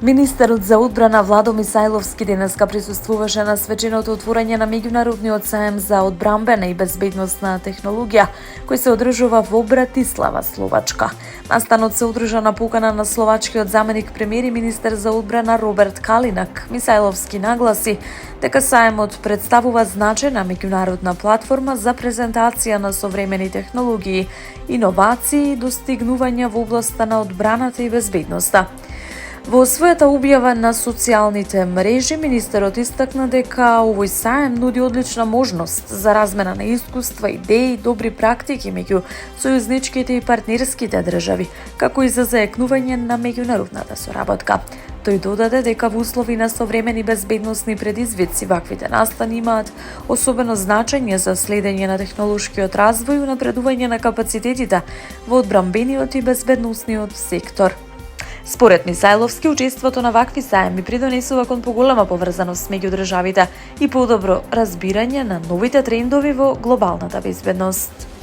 Министерот за одбрана Владо Мисајловски денеска присуствуваше на свеченото отворање на меѓународниот саем за одбрамбена и безбедносна технологија, кој се одржува во Братислава, Словачка. Настанот се одржа на покана на словачкиот заменик премиер и министер за одбрана Роберт Калинак. Мисајловски нагласи дека саемот представува значајна меѓународна платформа за презентација на современи технологии, иновации и достигнувања во областа на одбраната и безбедноста. Во својата објава на социјалните мрежи, министерот истакна дека овој саем нуди одлична можност за размена на искуства, идеи и добри практики меѓу сојузничките и партнерските држави, како и за заекнување на меѓународната соработка. Тој додаде дека во услови на современи безбедносни предизвици ваквите настани имаат особено значење за следење на технолошкиот развој и напредување на капацитетите во одбрамбениот и безбедносниот сектор. Според Мисајловски, учеството на вакви саеми придонесува кон поголема поврзаност меѓу државите и подобро разбирање на новите трендови во глобалната безбедност.